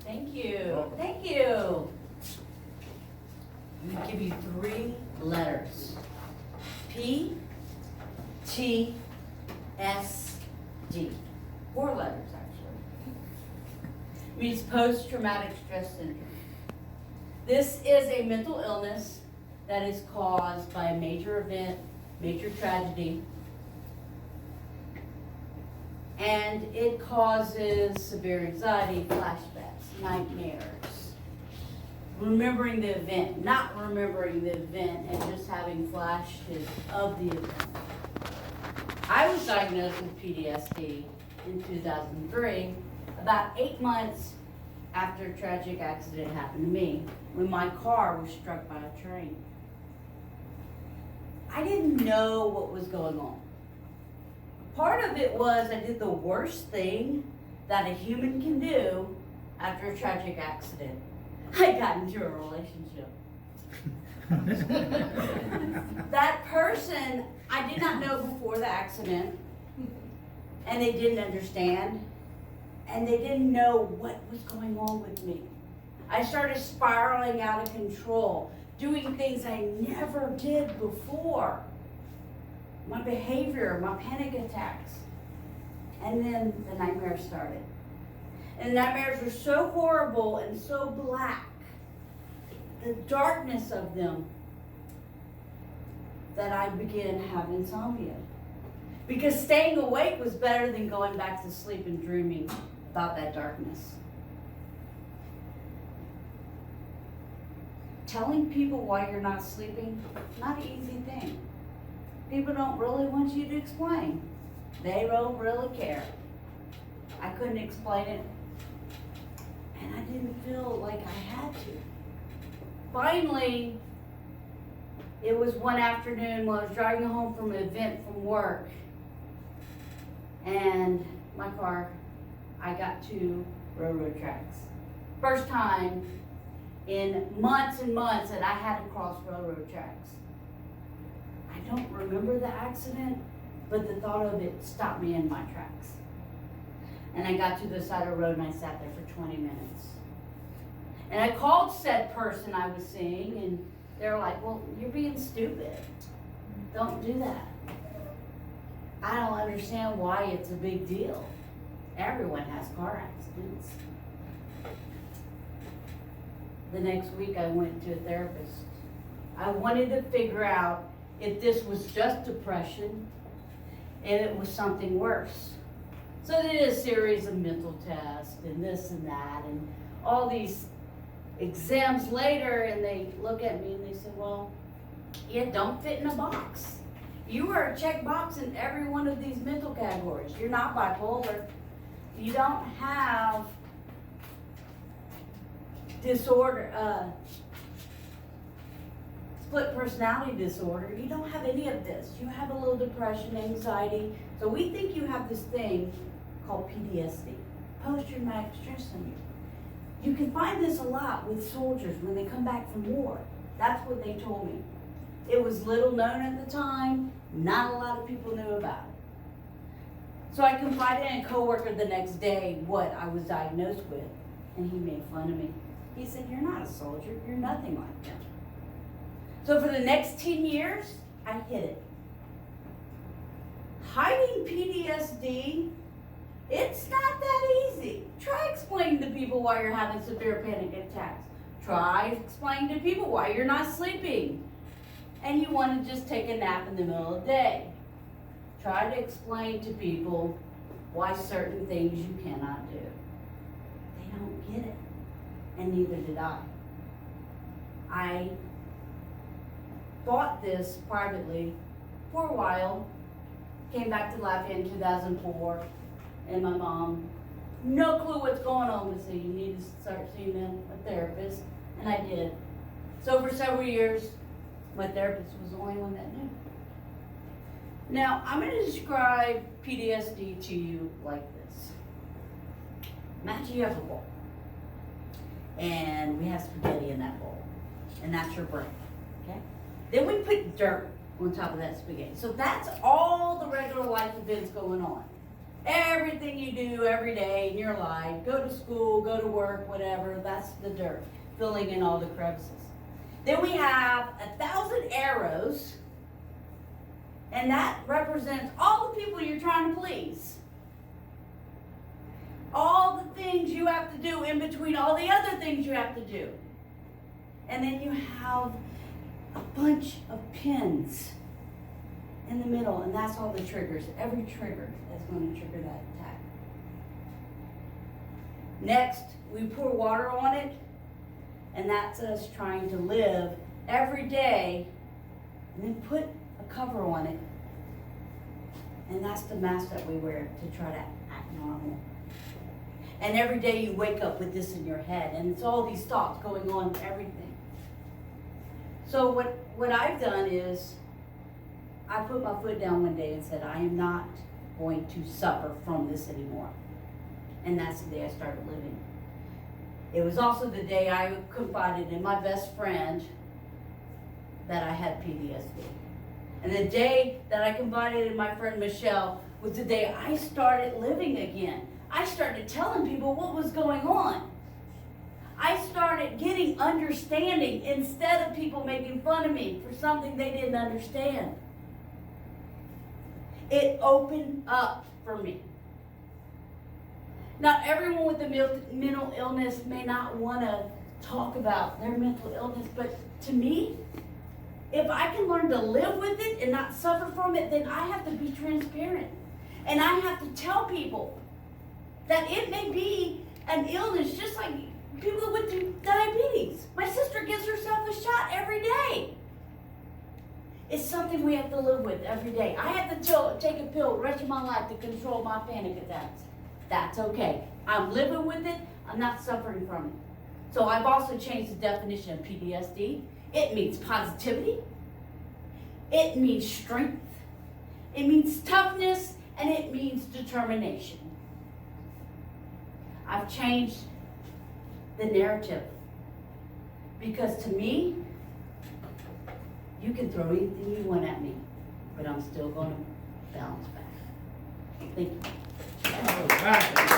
Thank you. Thank you. I'm going to give you 3 letters. P, T, S, D. 4 letters, actually. It means post-traumatic stress syndrome. This is a mental illness that is caused by a major event, major tragedy, and it causes severe anxiety, flashbacks, nightmares, remembering the event, not remembering the event, and just having flashes of the event. I was diagnosed with PTSD in 2003, about 8 months after a tragic accident happened to me, when my car was struck by a train. I didn't know what was going on. Part of it was I did the worst thing that a human can do after a tragic accident. I got into a relationship. That person I did not know before the accident, and they didn't understand, and they didn't know what was going on with me. I started spiraling out of control, doing things I never did before. My behavior, my panic attacks. And then the nightmares started. And the nightmares were so horrible and so black, the darkness of them, that I began to have insomnia. Because staying awake was better than going back to sleep and dreaming about that darkness. Telling people why you're not sleeping, not an easy thing. People don't really want you to explain. They don't really care. I couldn't explain it, and I didn't feel like I had to. Finally, it was one afternoon when I was driving home from an event from work, and my car, I got to railroad tracks. First time in months and months that I had to cross railroad tracks. I don't remember the accident, but the thought of it stopped me in my tracks. And I got to the side of the road and I sat there for 20 minutes. And I called said person I was seeing, and they were like, well, you're being stupid. Don't do that. I don't understand why it's a big deal. Everyone has car accidents. The next week I went to a therapist. I wanted to figure out if this was just depression and it was something worse. So they did a series of mental tests and this and that and all these exams later, and they look at me and they say, well, you don't fit in a box. You are a check box in every one of these mental categories. You're not bipolar. You don't have disorder, split personality disorder. You don't have any of this. You have a little depression, anxiety. So we think you have this thing called PTSD, post-traumatic stress syndrome. You can find this a lot with soldiers when they come back from war. That's what they told me. It was little known at the time. Not a lot of people knew about it. So I confided in a coworker the next day what I was diagnosed with, and he made fun of me. He said, you're not a soldier. You're nothing like that. So for the next 10 years, I hid it. Hiding PTSD, it's not that easy. Try explaining to people why you're having severe panic attacks. Try explaining to people why you're not sleeping and you want to just take a nap in the middle of the day. Try to explain to people why certain things you cannot do. They don't get it, and neither did I. I fought this privately for a while, came back to Lafayette in 2004, and my mom, no clue what's going on with you. You need to start seeing a therapist, and I did. So for several years, my therapist was the only one that knew. Now, I'm going to describe PTSD to you like this. Imagine you have a bowl, and we have spaghetti in that bowl, and that's your brain, okay? Then we put dirt on top of that spaghetti. So that's all the regular life events going on. Everything you do every day in your life, go to school, go to work, whatever, that's the dirt, filling in all the crevices. Then we have 1,000 arrows, and that represents all the people you're trying to please. All the things you have to do in between all the other things you have to do. And then you have a bunch of pins in the middle, and that's all the triggers. Every trigger that's going to trigger that attack. Next, we pour water on it, and that's us trying to live every day, and then put a cover on it. And that's the mask that we wear to try to act normal. And every day you wake up with this in your head, and it's all these thoughts going on, everything. So what I've done is, I put my foot down one day and said, I am not going to suffer from this anymore. And that's the day I started living. It was also the day I confided in my best friend that I had PTSD. And the day that I confided in my friend Michelle was the day I started living again. I started telling people what was going on. I started getting understanding instead of people making fun of me for something they didn't understand. It opened up for me. Not everyone with a mental illness may not want to talk about their mental illness, but to me, if I can learn to live with it and not suffer from it, then I have to be transparent. And I have to tell people that it may be an illness just like people with diabetes. My sister gives herself a shot every day. It's something we have to live with every day. I have to take a pill the rest of my life to control my panic attacks. That's okay. I'm living with it. I'm not suffering from it. So I've also changed the definition of PTSD. It means positivity. It means strength. It means toughness. And it means determination. I've changed the narrative. Because to me, you can throw anything you want at me, but I'm still going to bounce back. Thank you. All right.